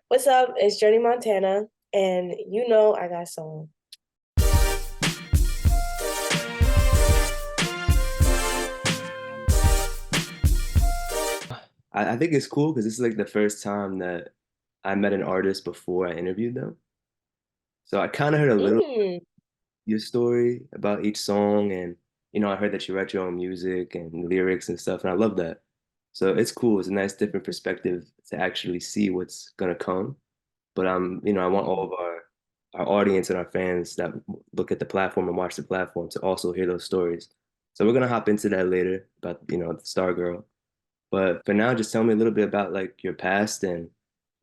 What's up? It's Journey Montana, and you know I got soul. I think it's cool because this is like the first time that I met an artist before I interviewed them. So I kind of heard a little Mm, your story about each song, and I heard that you write your own music and lyrics and stuff, and I love that. So it's cool. It's a nice different perspective to actually see what's gonna come. But I want all of our audience and our fans that look at the platform and watch the platform to also hear those stories. So we're gonna hop into that later about the Stargirl. But for now, just tell me a little bit about like your past and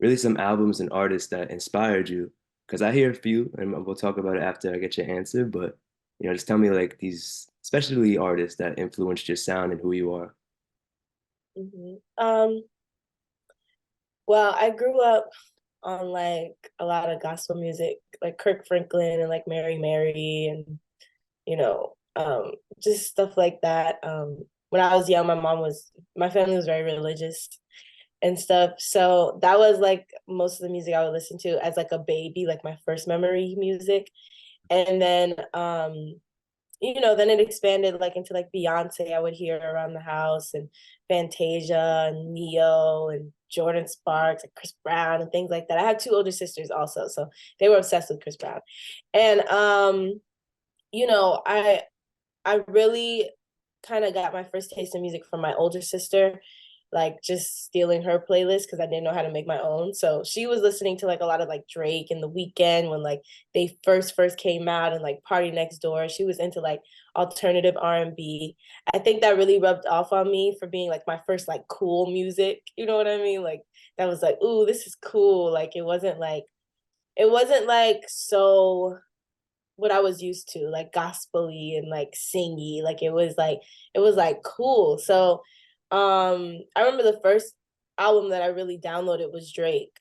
really some albums and artists that inspired you. Because I hear a few, and we'll talk about it after I get your answer. But just tell me like these, especially artists that influenced your sound and who you are. mhm. Well, I grew up on like a lot of gospel music, like Kirk Franklin and like Mary Mary and you know, just stuff like that. When I was young, my family was very religious and stuff. So that was like most of the music I would listen to as like a baby, like my first memory music. And then then it expanded like into like Beyonce I would hear around the house and Fantasia and Neo and Jordan Sparks and Chris Brown and things like that. I had two older sisters also, so they were obsessed with Chris Brown. And you know, I I really kind of got my first taste in music from my older sister, like just stealing her playlist because I didn't know how to make my own. So she was listening to like a lot of like Drake and The Weeknd when like they first came out and like Party Next Door. She was into like alternative R&B. I think that really rubbed off on me for being like my first like cool music. You know what I mean? Like that was like, ooh, this is cool. Like it wasn't like so what I was used to, like gospely and like singy. Like it was like cool. So I remember the first album that I really downloaded was Drake.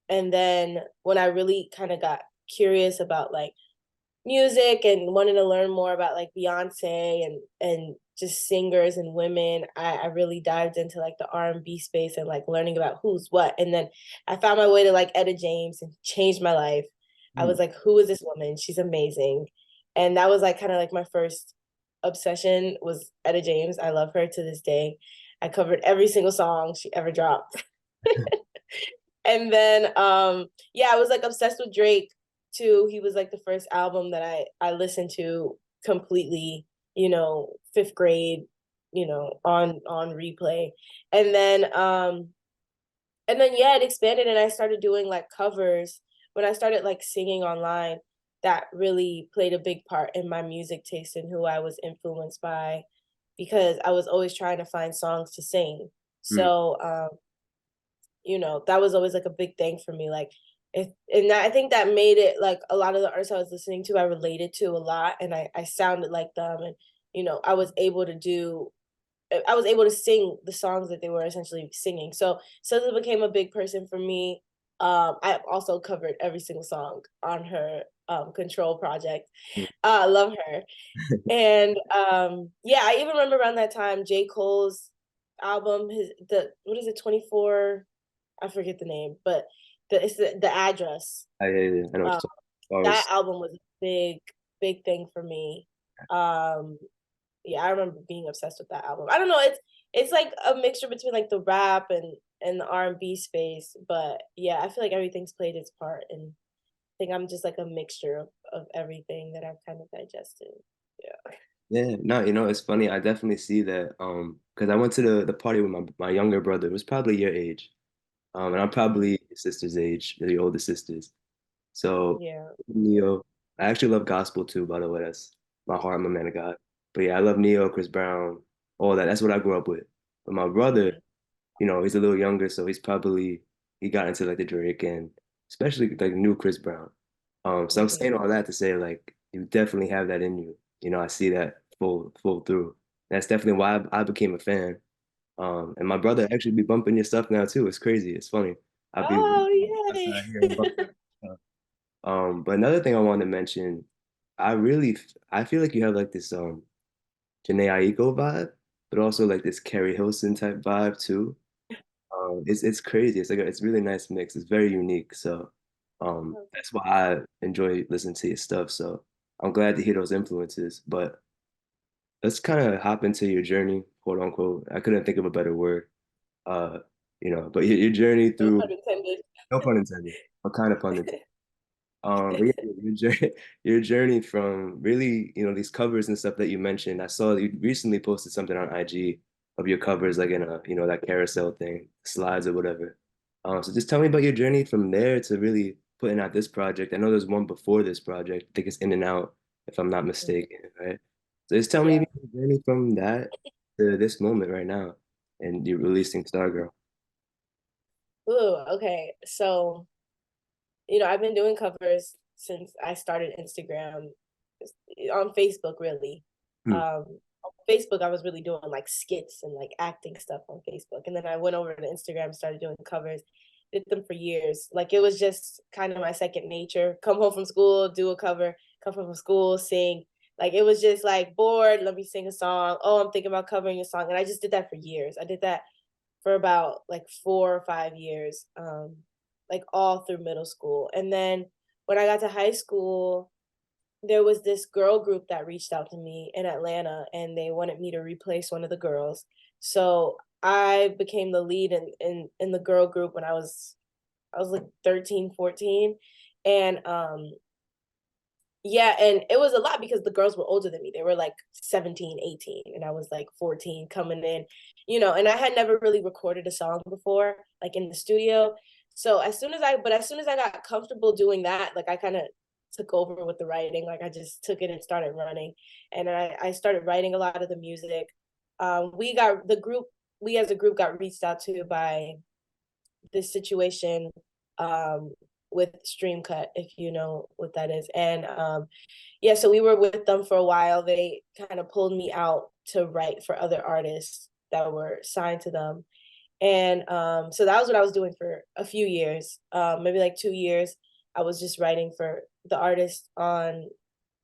And then when I really kind of got curious about like music and wanted to learn more about like Beyonce and just singers and women, I really dived into like the R&B space and like learning about who's what. And then I found my way to like Etta James and changed my life. I Mm. was like, who is this woman? She's amazing. And that was like kind of like my first obsession was Etta James. I love her to this day. I covered every single song she ever dropped. And then yeah, I was like obsessed with Drake too. He was like the first album that I listened to completely, fifth grade, on replay. And then yeah, it expanded and I started doing like covers. When I started like singing online, that really played a big part in my music taste and who I was influenced by because I was always trying to find songs to sing. Mm. So that was always like a big thing for me. Like if and I think that made it like a lot of the artists I was listening to, I related to a lot and I sounded like them and I was able to sing the songs that they were essentially singing. So SZA became a big person for me. I also covered every single song on her Control project. Mm. I love her. And yeah, I even remember around that time J. Cole's album, his the what is it, 24? I forget the name, but it's the address. I know what Um, you're talking about. that album was a big thing for me. Um, yeah, I remember being obsessed with that album. I don't know, it's like a mixture between like the rap and the R&B space, but yeah, I feel like everything's played its part, and I think I'm just like a mixture of everything that I've kind of digested. Yeah. Yeah, no, it's funny. I definitely see that. Because I went to the party with my younger brother. It was probably your age. And I'm probably your sister's age, the older sisters. So Yeah. Neo, I actually love gospel too, by the way. That's my heart, my man of God. But yeah, I love Neo, Chris Brown, all that. That's what I grew up with. But my brother, Mhm. he's a little younger, so he got into like the Drake and especially like new Chris Brown. So I'm saying Mhm. all that to say like you definitely have that in you. I see that full through. That's definitely why I became a fan. And my brother actually be bumping your stuff now too. It's crazy. It's funny. I'll be Oh, outside yay. here and bumping. But another thing I wanted to mention, I feel like you have like this Janae Aiko vibe, but also like this Carrie Hilson type vibe too. It's crazy. It's like it's really nice mix. It's very unique. So that's why I enjoy listening to your stuff. So I'm glad to hear those influences. But let's kind of hop into your journey, quote unquote. I couldn't think of a better word. Uh, but your journey No through, pun intended. no pun intended, what kind of pun intended? But yeah, your journey, your journey from really, these covers and stuff that you mentioned. I saw you recently posted something on IG of your covers, like in a, that carousel thing, slides or whatever. So just tell me about your journey from there to really putting out this project. I know there's one before this project. I think it's In and Out, if I'm not mistaken, right? So just tell me Yeah. your journey from that to this moment right now, and you're releasing Stargirl. Ooh, okay. So, I've been doing covers since I started Instagram on Facebook, really. Hmm. On Facebook, I was really doing like skits and like acting stuff on Facebook. And then I went over to Instagram, started doing covers, did them for years. Like it was just kind of my second nature. Come home from school, do a cover, come home from school, sing. Like it was just like bored, let me sing a song. Oh, I'm thinking about covering a song. And I just did that for years. I did that for about like 4 or 5 years, like all through middle school. And then when I got to high school, there was this girl group that reached out to me in Atlanta and they wanted me to replace one of the girls. So I became the lead in the girl group when I was like 13, 14. And yeah, and it was a lot because the girls were older than me. They were like 17, 18, and I was like 14 coming in, and I had never really recorded a song before, like in the studio. So as soon as I got comfortable doing that, like I kind of took over with the writing. Like I just took it and started running. And I started writing a lot of the music. We as a group got reached out to by this situation with Streamcut, if you know what that is. And yeah, so we were with them for a while. They kind of pulled me out to write for other artists that were signed to them. And so that was what I was doing for a few years, maybe like 2 years. I was just writing for the artist on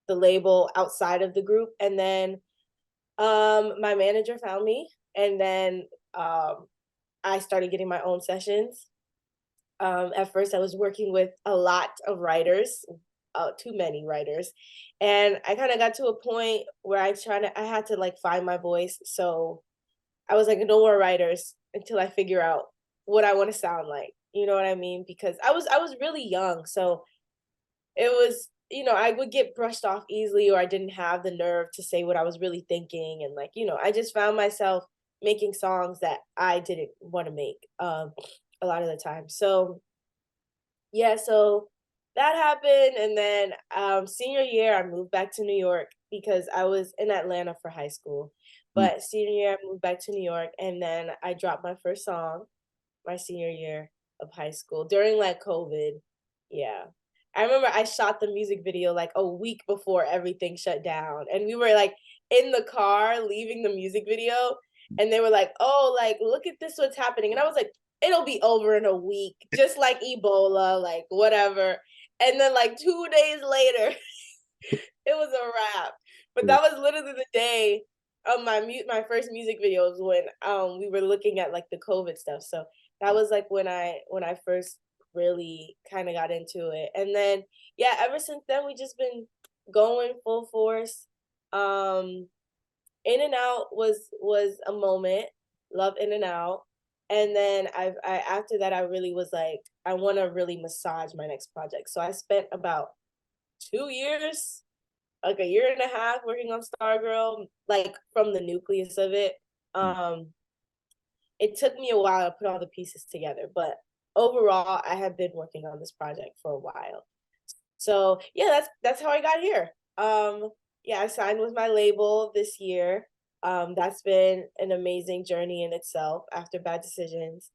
the label outside of the group. And then my manager found me, and then I started getting my own sessions. At first, I was working with a lot of writers, too many writers, and I kind of got to a point where I had to like find my voice. So I was like, no more writers until I figure out what I want to sound like. You know what I mean? Because I was really young, so it was, I would get brushed off easily, or I didn't have the nerve to say what I was really thinking, and like, I just found myself making songs that I didn't want to make a lot of the time. So yeah, so that happened, and then senior year I moved back to New York because I was in Atlanta for high school. Hmm. But senior year I moved back to New York, and then I dropped my first song my senior year of high school during like COVID. Yeah. I remember I shot the music video like a week before everything shut down. And we were like in the car leaving the music video. And they were like, oh, like, look at this, what's happening. And I was like, it'll be over in a week, just like Ebola, like whatever. And then like 2 days later, it was a wrap. But that was literally the day of my first music videos when we were looking at like the COVID stuff. So that was like when I first really kind of got into it. And then yeah, ever since then we just been going full force. Um In and Out was a moment. Love In and Out. And then I after that I really was like I want to really massage my next project. So I spent about 2 years, like a year and a half working on Stargirl, like from the nucleus of it. Um, it took me a while to put all the pieces together, but overall, I have been working on this project for a while. So yeah, that's how I got here. Yeah, I signed with my label this year. That's been an amazing journey in itself after Bad Decisions.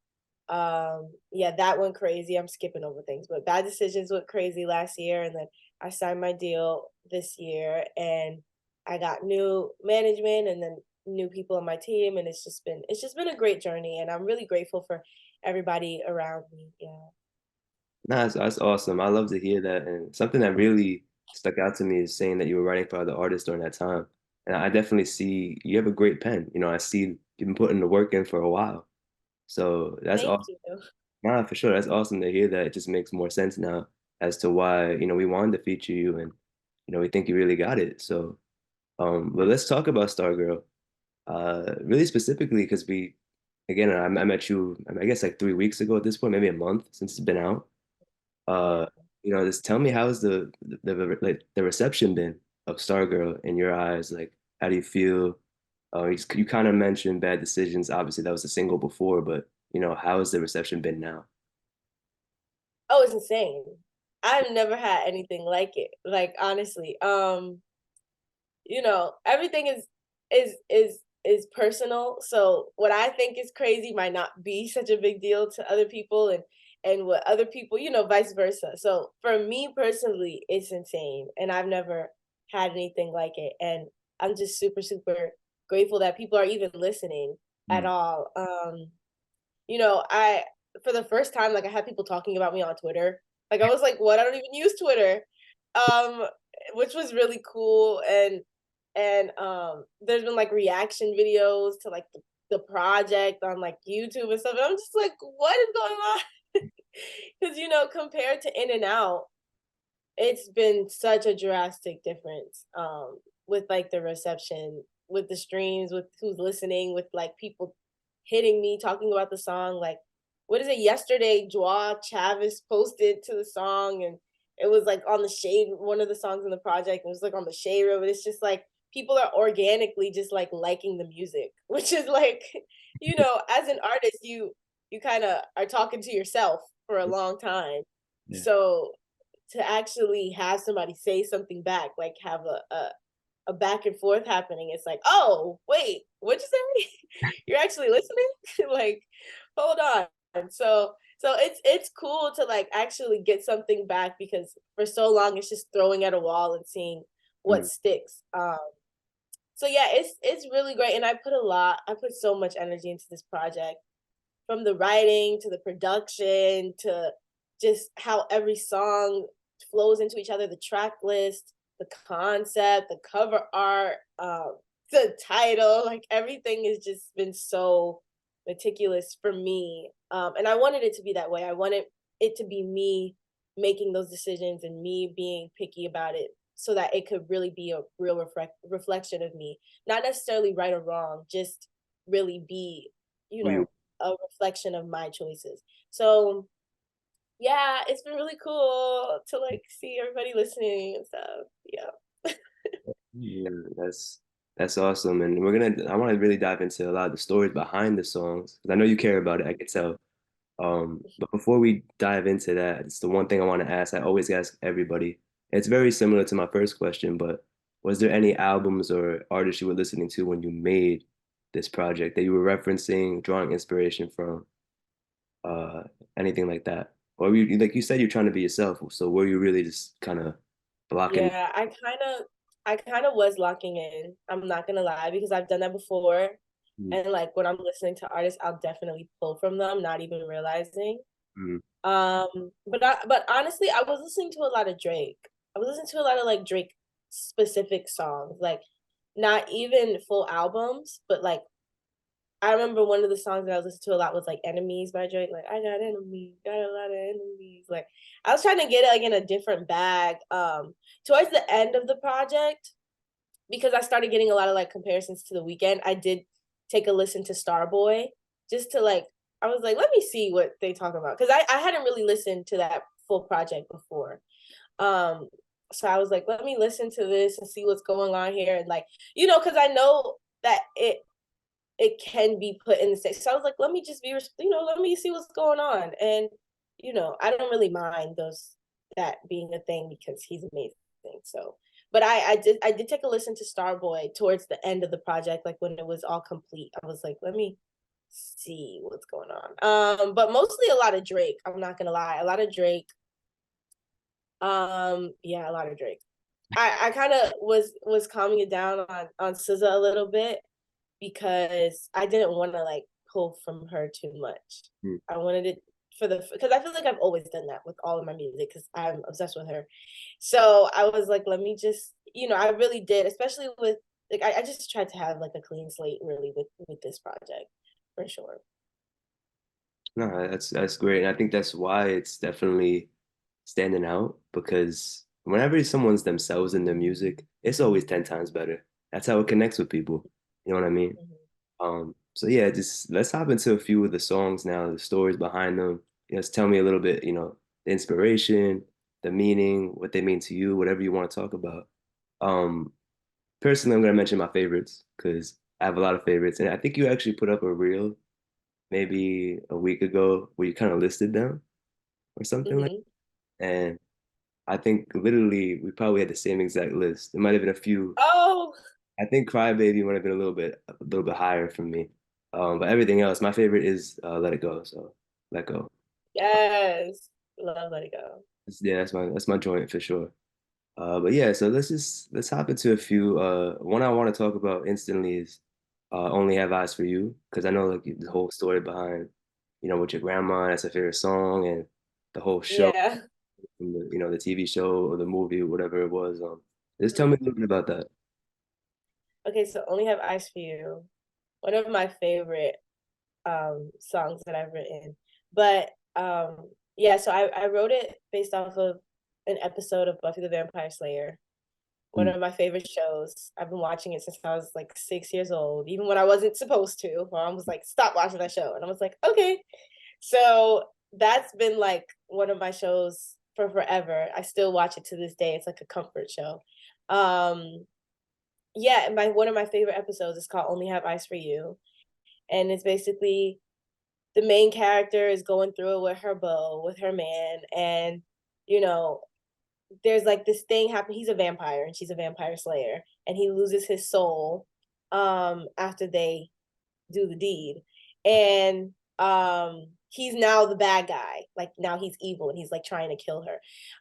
Yeah, that went crazy. I'm skipping over things, but Bad Decisions went crazy last year, and then I signed my deal this year, and I got new management and then new people on my team, and it's just been a great journey, and I'm really grateful for everybody around me. Yeah. Nah, that's awesome. I love to hear that. And something that really stuck out to me is saying that you were writing for other artists during that time. And I definitely see you have a great pen. I see you've been putting the work in for a while. So that's Thank awesome. you. Nah, for sure. That's awesome to hear that. It just makes more sense now as to why, we wanted to feature you and, we think you really got it. So, but let's talk about Stargirl. Really specifically because again, I met you, I guess like 3 weeks ago at this point, maybe a month since it's been out. Yeah. Uh, just tell me how's the reception been of Stargirl in your eyes? Like, how do you feel? You kind of mentioned Bad Decisions. Obviously, that was a single before, but how has the reception been now? Oh, it's insane. I've never had anything like it. Like honestly. Everything is personal. So what I think is crazy might not be such a big deal to other people, and what other people, vice versa. So for me personally, it's insane. And I've never had anything like it. And I'm just super, super grateful that people are even listening at Mm. all. I for the first time, like I had people talking about me on Twitter. Like I was like, what? I don't even use Twitter. Um, which was really cool. And there's been like reaction videos to like the project on like YouTube and stuff. And I'm just like, what is going on? Because compared to In and Out, it's been such a drastic difference with like the reception, with the streams, with who's listening, with like people hitting me talking about the song. Like, what is it? Yesterday, Joa Chavis posted to the song, and it was like on the shade, one of the songs in the project. It was like on the shade room. And it's just like people are organically just like liking the music, which is like, as an artist, you kind of are talking to yourself for a long time. Yeah. So to actually have somebody say something back, like have a back and forth happening, it's like, oh wait, what'd you say? You're actually listening? Like, hold on. So it's cool to like actually get something back, because for so long it's just throwing at a wall and seeing what Mm. sticks. So yeah, it's really great, and I put so much energy into this project, from the writing to the production to just how every song flows into each other, the track list, the concept, the cover art, the title, like everything has just been so meticulous for me. And I wanted it to be that way. I wanted it to be me making those decisions and me being picky about it, so that it could really be a real reflection of me, not necessarily right or wrong, just really be, you Who you know, a reflection of my choices. So yeah, it's been really cool to like see everybody listening and stuff. Yeah. Yeah, that's awesome. And I want to really dive into a lot of the stories behind the songs because I know you care about it, I can tell. But before we dive into that, it's the one thing I want to ask. I always ask everybody. It's very similar to my first question, but was there any albums or artists you were listening to when you made this project that you were referencing, drawing inspiration from, uh, anything like that? Or like you said, you're trying to be yourself. So were you really just kind of blocking? Yeah, I kind of was locking in. I'm not gonna lie, because I've done that before. Mm, And like when I'm listening to artists, I'll definitely pull from them, not even realizing. mm, But honestly, I was listening to a lot of Drake. I was listening to a lot of like Drake specific songs, like not even full albums, but like I remember one of the songs that I was listening to a lot was like Enemies by Drake. Like, I got enemies, got a lot of enemies. Like I was trying to get it like in a different bag. Towards the end of the project, because I started getting a lot of like comparisons to The Weeknd, I did take a listen to Starboy, just to like, I was like, let me see what they talk about. Because I hadn't really listened to that full project before. Um, so I was like, let me listen to this and see what's going on here. And like, because I know that it can be put in the same. So I was like, let me just be, let me see what's going on. And, I don't really mind that being a thing, because he's amazing. So, but I did take a listen to Starboy towards the end of the project, like when it was all complete. I was like, let me see what's going on. But mostly a lot of Drake. I'm not gonna lie, a lot of Drake. Yeah, a lot of Drake. I kind of was calming it down on SZA a little bit, because I didn't want to like pull from her too much. mm. I wanted it because I feel like I've always done that with all of my music, because I'm obsessed with her. So I was like, let me just, I really did, especially with like I just tried to have like a clean slate really with this project, for sure. No, that's great. And I think that's why it's definitely standing out because whenever someone's themselves in their music, it's always 10 times better. That's how it connects with people. You know what I mean? Mhm. So yeah, just let's hop into a few of the songs now, the stories behind them. Just tell me a little bit, the inspiration, the meaning, what they mean to you, whatever you want to talk about. Um, Personally, I'm gonna mention my favorites because I have a lot of favorites, and I think you actually put up a reel maybe a week ago where you kind of listed them or something like. Mhm. And I think literally we probably had the same exact list. There might have been a few. Oh, I think Crybaby might have been a little bit higher for me. But everything else, my favorite is Let It Go. So Let Go. yes. Love Let It Go. Yeah, that's my joint for sure. But yeah, so let's hop into a few. One I want to talk about instantly is "Only Have Eyes for You" because I know like the whole story behind, with your grandma. That's a favorite song, and the whole show, Yeah. the TV show or the movie, whatever it was. Just tell me a Mhm. little bit about that. Okay, so Only Have Eyes for You. One of my favorite songs that I've written. But yeah, so I wrote it based off of an episode of Buffy the Vampire Slayer, one Mm. of my favorite shows. I've been watching it since I was like 6 years old, even when I wasn't supposed to. My mom was like, stop watching that show. And I was like, okay. So that's been like one of my shows for forever. I still watch it to this day. It's like a comfort show. Um, yeah, my one of my favorite episodes is called Only Have Eyes for You. And it's basically the main character is going through it with her beau, with her man, and you know, there's like this thing happen. He's a vampire and she's a vampire slayer, and he loses his soul after they do the deed. And he's now the bad guy. Like now he's evil and he's like trying to kill her.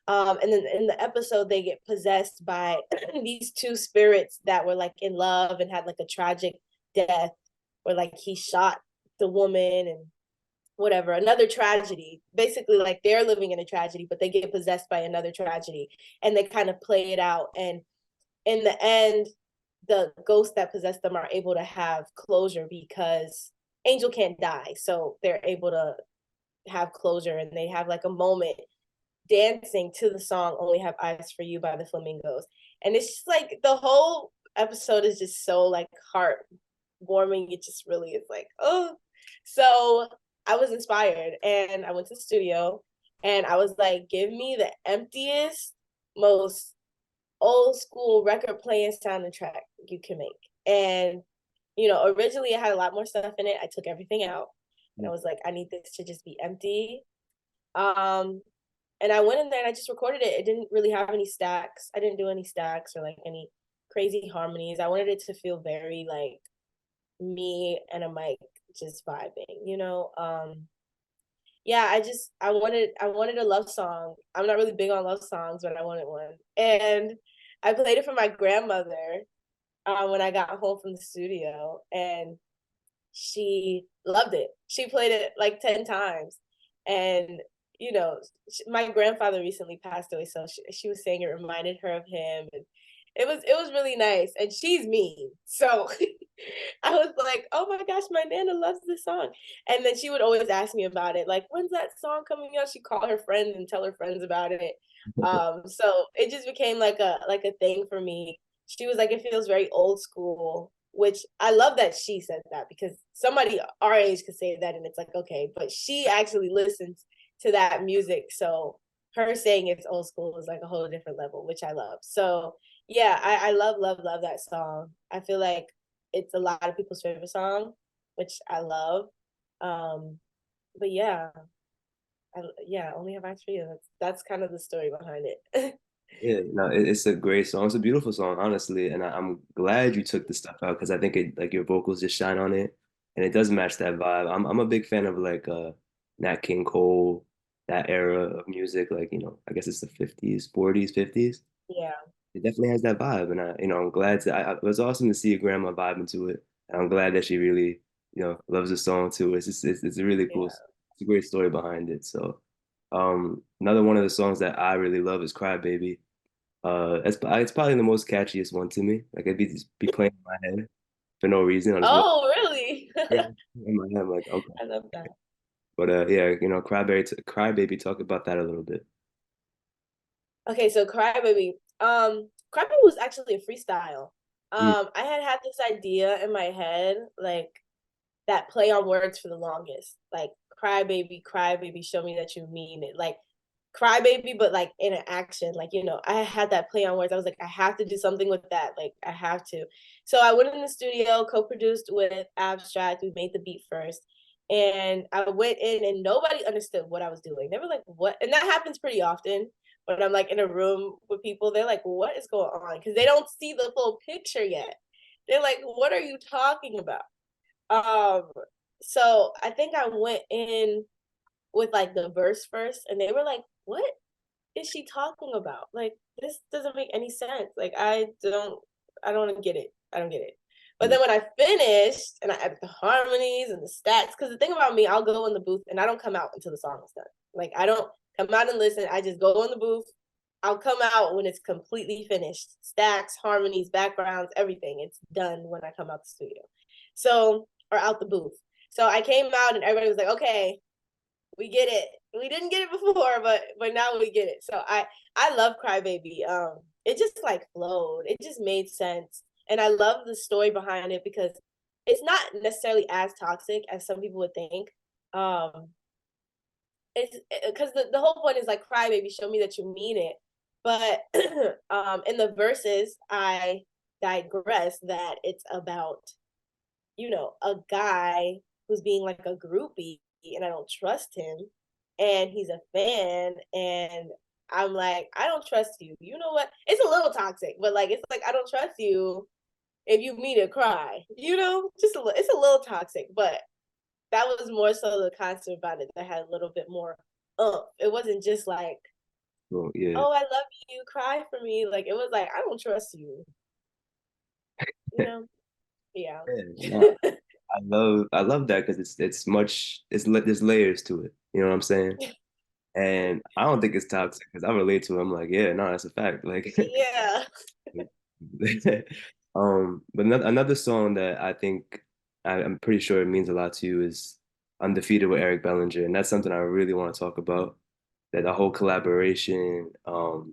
And then in the episode they get possessed by these two spirits that were like in love and had like a tragic death where like he shot the woman and whatever, another tragedy. Basically, like they're living in a tragedy, but they get possessed by another tragedy and they kind of play it out. And in the end, the ghosts that possess them are able to have closure because Angel can't die. So they're able to have closure and they have like a moment dancing to the song Only Have Eyes for You by the Flamingos. And it's just like the whole episode is just so like heartwarming. It just really is like, oh. So I was inspired and I went to the studio and I was like, give me the emptiest, most old school record playing soundtrack you can make. And, originally it had a lot more stuff in it. I took everything out and I was like, I need this to just be empty. Um, and I went in there and I just recorded it. It didn't really have any stacks. I didn't do any stacks or like any crazy harmonies. I wanted it to feel very like me and a mic just vibing. Yeah, I wanted a love song. I'm not really big on love songs, but I wanted one. And I played it for my grandmother when I got home from the studio, and she loved it. She played it like 10 times. And, my grandfather recently passed away. So she was saying it reminded her of him. And it was really nice. And she's mean. So I was like, oh my gosh, my Nana loves this song. And then she would always ask me about it. Like, when's that song coming out? She'd call her friends and tell her friends about it. So it just became like a thing for me. She was like, it feels very old school, which I love that she said that because somebody our age could say that and it's like, okay, but she actually listens to that music. So her saying it's old school is like a whole different level, which I love. So yeah, I love, love, love that song. I feel like it's a lot of people's favorite song, which I love. Um, but yeah, Only Have Eyes for You. That's kind of the story behind it. Yeah, no, it's a great song. It's a beautiful song, honestly, and I'm glad you took the stuff out because I think it like your vocals just shine on it, and it does match that vibe. I'm a big fan of like Nat King Cole, that era of music, like I guess it's the 50s, 40s, 50s. Yeah, It definitely has that vibe, and I'm glad it was awesome to see your grandma vibe into it. And I'm glad that she really, loves the song too. It's a really cool, yeah. it's a great story behind it. So, another one of the songs that I really love is "Cry Baby." It's probably the most catchiest one to me. Like it'd be playing in my head for no reason. I'll just walk Oh, really? in my head, I'm like, okay. I love that. But yeah, Crybaby, talk about that a little bit. Okay, so Crybaby was actually a freestyle. Mm, I had this idea in my head, like that play on words for the longest. Like cry baby, show me that you mean it. Like cry baby, but like in an action. Like, I had that play on words. I was like, I have to do something with that. Like, I have to. So I went in the studio, co-produced with Abstract. We made the beat first. And I went in and nobody understood what I was doing. They were like, what? And that happens pretty often when I'm like in a room with people. They're like, what is going on? Because they don't see the full picture yet. They're like, what are you talking about? Um, so I think I went in with like the verse first, and they were like, "What is she talking about? Like, this doesn't make any sense. Like, I don't get it. I don't get it." But mm. then when I finished and I added the harmonies and the stats, because the thing about me, I'll go in the booth and I don't come out until the song is done. Like, I don't come out and listen. I just go in the booth. I'll come out when it's completely finished. Stacks, harmonies, backgrounds, everything. It's done when I come out the studio. So, or out the booth. So I came out and everybody was like, okay, we get it. We didn't get it before, but now we get it. So I love Crybaby. It just like flowed. It just made sense. And I love the story behind it because it's not necessarily as toxic as some people would think. Um, it's because the whole point is like Crybaby, show me that you mean it. But in the verses, I digress that it's about a guy who's being like a groupie and I don't trust him and he's a fan and I'm like, I don't trust you. You know what? It's a little toxic, but like it's like I don't trust you if you mean to cry. Just it's a little toxic, but that was more so the concept about it that had a little bit more it wasn't just like, Well, yeah. oh, I love you, cry for me. Like it was like, I don't trust you, you know? Yeah. Yeah, no, I love that because there's layers to it. You know what I'm saying? And I don't think it's toxic because I relate to it. I'm like, yeah, no, that's a fact. Like, Yeah. but another song that I think I'm pretty sure it means a lot to you is Undefeated with Eric Bellinger, and that's something I really want to talk about. That the whole collaboration, the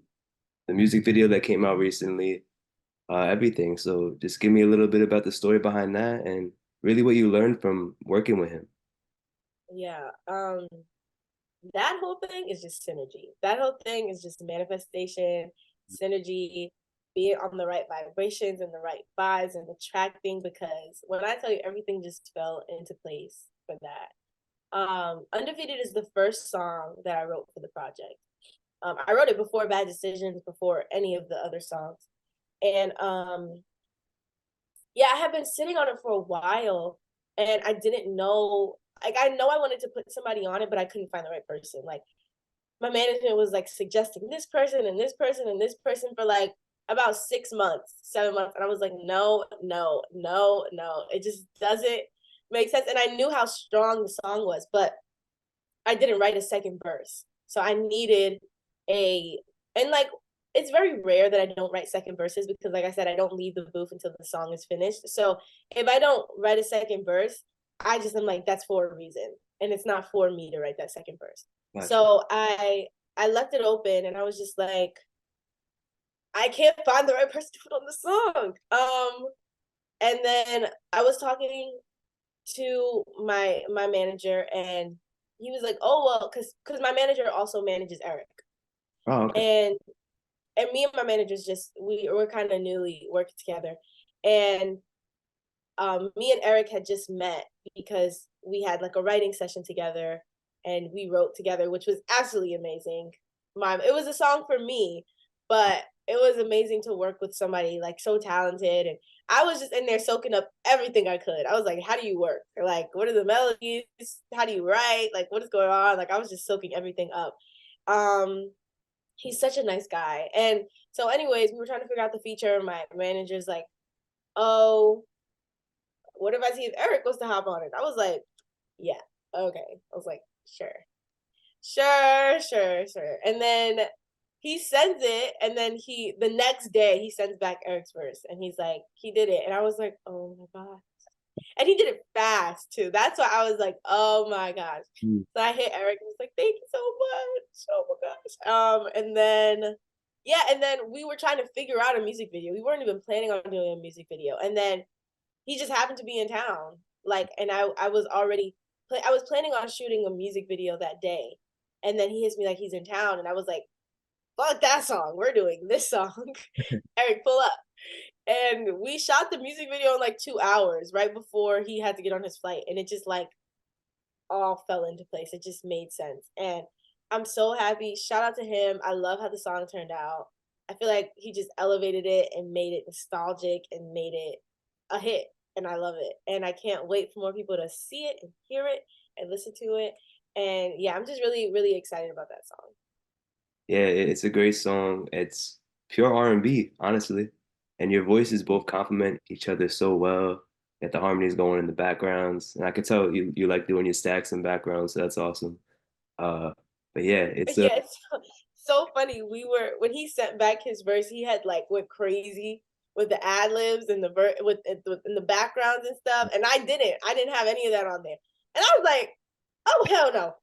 music video that came out recently, everything. So just give me a little bit about the story behind that and really what you learned from working with him. Yeah. That whole thing is just synergy. That whole thing is just manifestation, synergy, being on the right vibrations and the right vibes and attracting because when I tell you everything just fell into place for that. Undefeated is the first song that I wrote for the project. I wrote it before Bad Decisions, before any of the other songs. And yeah, I have been sitting on it for a while and I didn't know like I know I wanted to put somebody on it, but I couldn't find the right person. Like my management was like suggesting this person and this person and this person for like about 6 months, 7 months. And I was like, no, no, no, no. It just doesn't make sense. And I knew how strong the song was, but I didn't write a second verse. So I needed a, and like, it's very rare that I don't write second verses because, like I said, I don't leave the booth until the song is finished. So if I don't write a second verse, I just am like, that's for a reason. And it's not for me to write that second verse. Gotcha. So I left it open and I was just like, I can't find the right person to put on the song. And then I was talking to my manager and he was like, oh well, because my manager also manages Eric. Oh, okay. And me and my managers just we're kind of newly working together. And me and Eric had just met because we had like a writing session together and we wrote together, which was absolutely amazing. It was a song for me, but it was amazing to work with somebody like so talented. And I was just in there soaking up everything I could. I was like, how do you work? Like, what are the melodies? How do you write? Like, what is going on? Like, I was just soaking everything up. Um, he's such a nice guy. And so, anyways, we were trying to figure out the feature. My manager's like, oh, what if I see if Eric wants to hop on it? I was like, yeah, okay. I was like, sure, sure, sure, sure. And then he sends it, and then the next day he sends back Eric's verse, and he's like, he did it, and I was like, oh my god. And he did it fast too. That's why I was like, oh my gosh. Mm. So I hit Eric and was like, thank you so much. Oh my gosh. And then yeah, and then we were trying to figure out a music video. We weren't even planning on doing a music video. And then he just happened to be in town. Like, and I was already I was planning on shooting a music video that day. And then he hits me like he's in town. And I was like, fuck that song. We're doing this song. Eric, pull up. And we shot the music video in like 2 hours right before he had to get on his flight. And it just like all fell into place. It just made sense. And I'm so happy. Shout out to him. I love how the song turned out. I feel like he just elevated it and made it nostalgic and made it a hit. And I love it. And I can't wait for more people to see it and hear it and listen to it. And yeah, I'm just really, really excited about that song. Yeah, it's a great song. It's pure R&B, honestly. And your voices both complement each other so well. Get the harmonies going in the backgrounds. And I could tell you like doing your stacks and backgrounds, so that's awesome. Uh, but yeah, it's a Yeah, it's so funny. We were when he sent back his verse, he had like went crazy with the ad libs and the with in the backgrounds and stuff, and I didn't. I didn't have any of that on there, and I was like, "Oh hell no!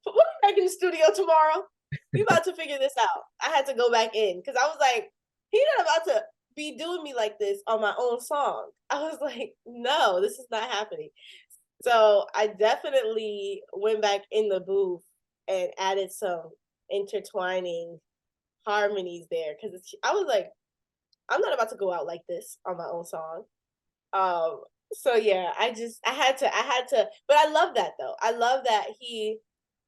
Put me back in the studio tomorrow. We about to figure this out." I had to go back in because I was like, "He's not about to be doing me like this on my own song." I was like, "No, this is not happening." So I definitely went back in the booth and added some intertwining harmonies there because I was like, I'm not about to go out like this on my own song. Um, so yeah, I had to, but I love that though. I love that he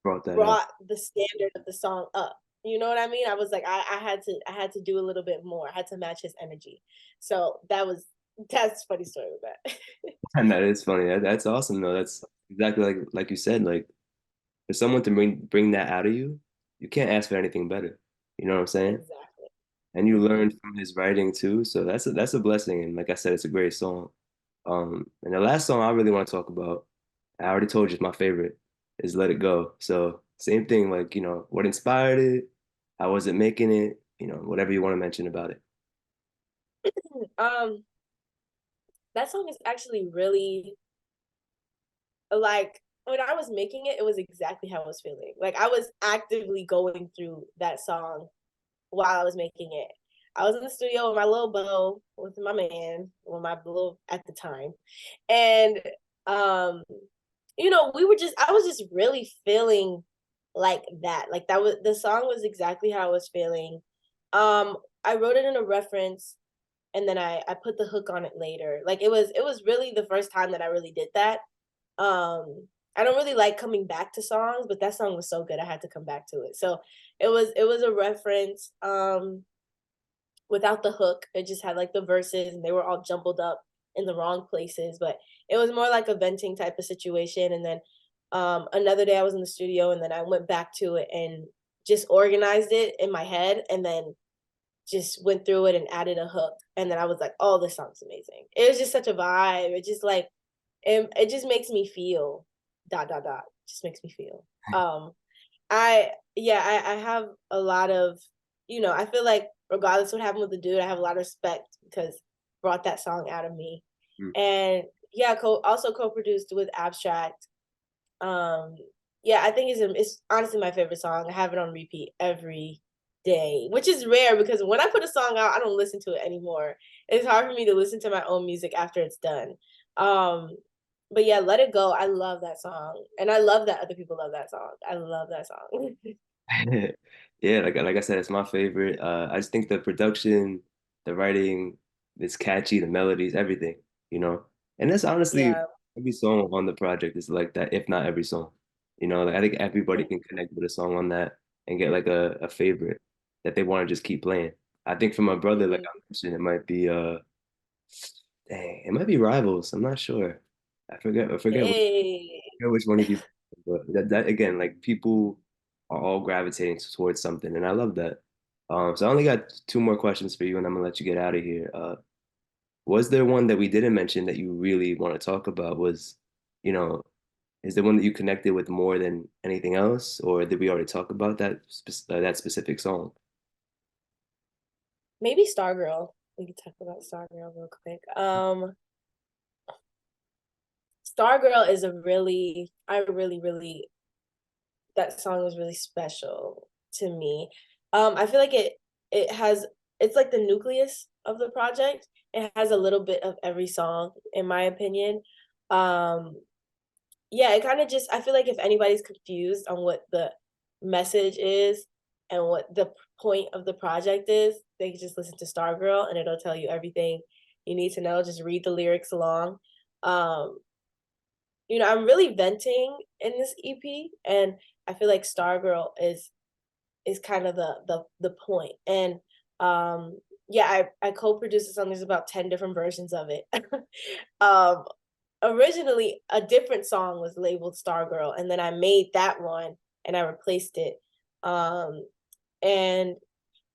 brought that up. brought the standard of the song up. You know what I mean? I was like, I had to do a little bit more. I had to match his energy. So that's a funny story with that. And that is funny. That's awesome though. That's exactly like you said, like for someone to bring that out of you, you can't ask for anything better. You know what I'm saying? Exactly. And you Hmm. learned from his writing too. So that's a blessing. And like I said, it's a great song. And the last song I really want to talk about, I already told you it's my favorite, is Let It Go. So same thing, like, what inspired it? How was it making it? Whatever you want to mention about it. Um, that song is actually really like when I was making it, it was exactly how I was feeling. Like I was actively going through that song while I was making it. I was in the studio with my little bow with my man, or my little at the time. And um, we were just I was just really feeling like that. Like that was the song was exactly how I was feeling. I wrote it in a reference and then I put the hook on it later. Like it was really the first time that I really did that. I don't really like coming back to songs, but that song was so good I had to come back to it. So it was a reference without the hook. It just had like the verses and they were all jumbled up in the wrong places, but it was more like a venting type of situation. And then another day I was in the studio and then I went back to it and just organized it in my head and then just went through it and added a hook. And then I was like, oh, this song's amazing. It was just such a vibe. It just like it just makes me feel dot dot dot. Just makes me feel. I have a lot of, I feel like regardless what happened with the dude, I have a lot of respect because brought that song out of me. Mm. And yeah, also co-produced with Abstract. Um, yeah, I think it's honestly my favorite song. I have it on repeat every day, which is rare because when I put a song out, I don't listen to it anymore. It's hard for me to listen to my own music after it's done. Um, but yeah, Let It Go. I love that song. And I love that other people love that song. I love that song. Yeah, like I said, it's my favorite. I just think the production, the writing, it's catchy, the melodies, everything, you know. And that's honestly Yeah. every song on the project is like that, if not every song. Like I think everybody can connect with a song on that and get like a favorite that they want to just keep playing. I think for my brother, like Mhm. I mentioned, it might be dang, it might be Rivals. I'm not sure. Hey. I forget which one he, but that again, like people are all gravitating towards something, and I love that. So I only got two more questions for you, and I'm gonna let you get out of here. Was there one that we didn't mention that you really want to talk about? You know, is there one that you connected with more than anything else, or did we already talk about that specific song? Maybe Stargirl. We could talk about Stargirl real quick. Stargirl is a really, I really, really, that song is really special to me. I feel like it has it's like the nucleus of the project. It has a little bit of every song, in my opinion. Um, yeah, it kind of just I feel like if anybody's confused on what the message is and what the point of the project is, they can just listen to Stargirl and it'll tell you everything you need to know. Just read the lyrics along. Um, I'm really venting in this EP, and I feel like Stargirl is kind of the point. And yeah, I co-produced a song. There's about 10 different versions of it. um, Originally a different song was labeled Stargirl, and then I made that one and I replaced it. Um, and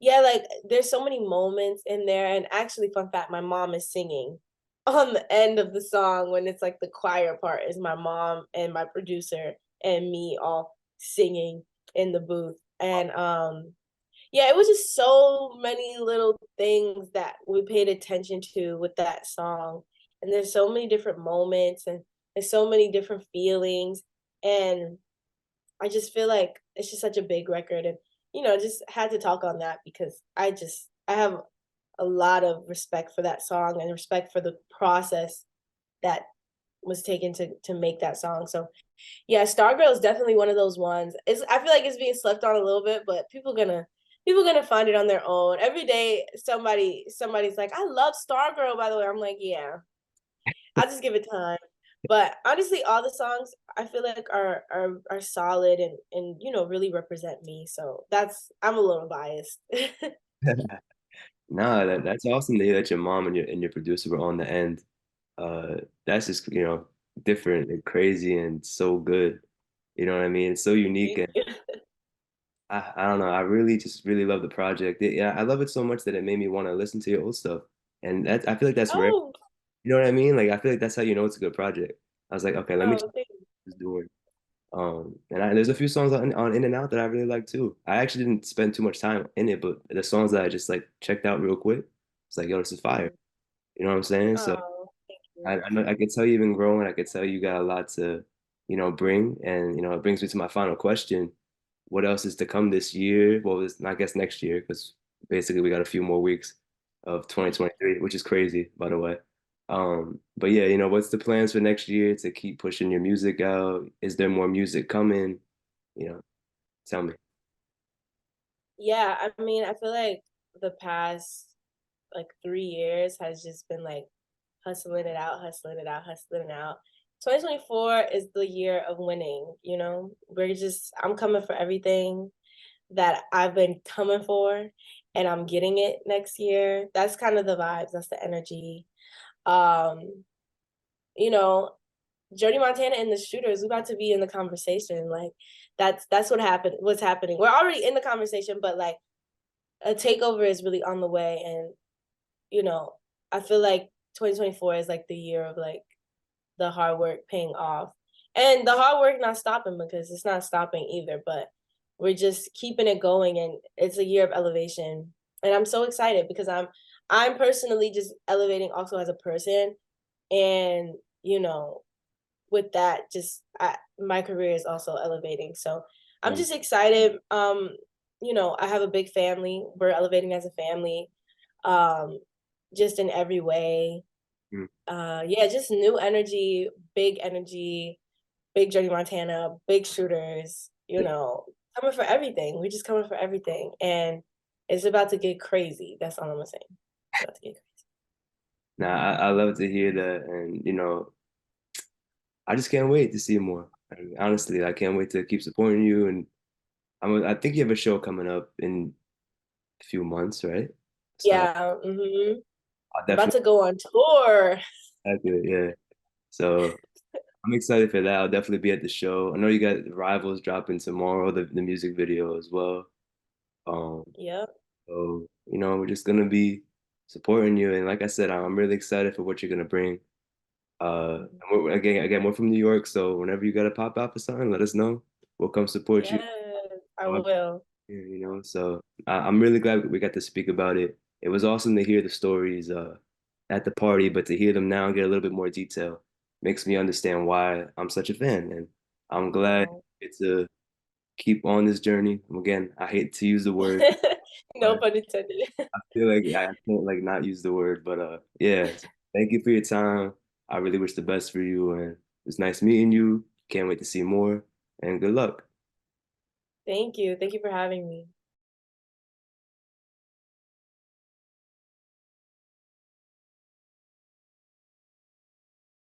yeah, like there's so many moments in there. And actually, fun fact, my mom is singing on the end of the song when it's like the choir part is my mom and my producer and me all singing in the booth. And yeah, it was just so many little things that we paid attention to with that song. And there's so many different moments and there's so many different feelings. And I just feel like it's just such a big record. And, just had to talk on that because I have a lot of respect for that song and respect for the process that was taken to make that song. So yeah, Stargirl is definitely one of those ones. I feel like it's being slept on a little bit, but people gonna find it on their own. Every day somebody's like, I love Stargirl, by the way. I'm like, yeah, I'll just give it time. But honestly, all the songs I feel like are solid and really represent me. So I'm a little biased. Nah, that's awesome to hear that your mom and your producer were on the end. That's just, different and crazy and so good. You know what I mean? It's so unique, Thank and you. I don't know. I really just really love the project. Yeah, I love it so much that it made me want to listen to your old stuff. And I feel like that's rare. Oh, You know what I mean? Like I feel like that's how you know it's a good project. I was like, okay, let me check oh, thank you. what it's doing. There's a few songs on In and Out that I really like too. I actually didn't spend too much time in it, but the songs that I just like checked out real quick, it's like, yo, this is fire. Mhm. You know what I'm saying? So Oh, thank you. I know I could tell you've been growing. I could tell you got a lot to, bring. And it brings me to my final question. What else is to come this year? Well, I guess next year, because basically we got a few more weeks of 2023, which is crazy, by the way. But yeah, what's the plans for next year to keep pushing your music out? Is there more music coming? You know, tell me. Yeah, I mean, I feel like the past like 3 years has just been like hustling it out, hustling it out, hustling it out. 2024 is the year of winning, I'm coming for everything that I've been coming for and I'm getting it next year. That's kind of the vibes, that's the energy. Um, you know, Jody Montana and the Shooters, we about to be in the conversation. Like that's what's happening. We're already in the conversation, but like a takeover is really on the way. And you know, I feel like 2024 is like the year of like the hard work paying off. And the hard work not stopping because it's not stopping either, but we're just keeping it going and it's a year of elevation. And I'm so excited because I'm personally just elevating also as a person. And, with that, my career is also elevating. So I'm Mm, just excited. I have a big family. We're elevating as a family, um, just in every way. mm. Yeah, just new energy, big Journey Montana, big shooters, coming for everything. We're just coming for everything. And it's about to get crazy. That's all I'm saying. It's about to get crazy. Now, I love to hear that, and I just can't wait to see more. I mean, honestly, I can't wait to keep supporting you, and I think you have a show coming up in a few months, right? So Yeah. I'll About definitely to go on tour. do it, yeah. So I'm excited for that. I'll definitely be at the show. I know you got Rivals dropping tomorrow, the music video as well. Um, Yep. so we're just gonna be supporting you, and like I said, I'm really excited for what you're gonna bring. Again, we're from New York, so whenever you gotta pop out for something, let us know. We'll come support you. Yes, I Uh, will. So I'm really glad we got to speak about it. It was awesome to hear the stories at the party, but to hear them now and get a little bit more detail makes me understand why I'm such a fan. And I'm glad Oh. to keep on this journey. Again, I hate to use the word, No but pun intended. I feel like I can't like not use the word. But yeah, so thank you for your time. I really wish the best for you, and it's nice meeting you. Can't wait to see more, and good luck. Thank you. Thank you for having me.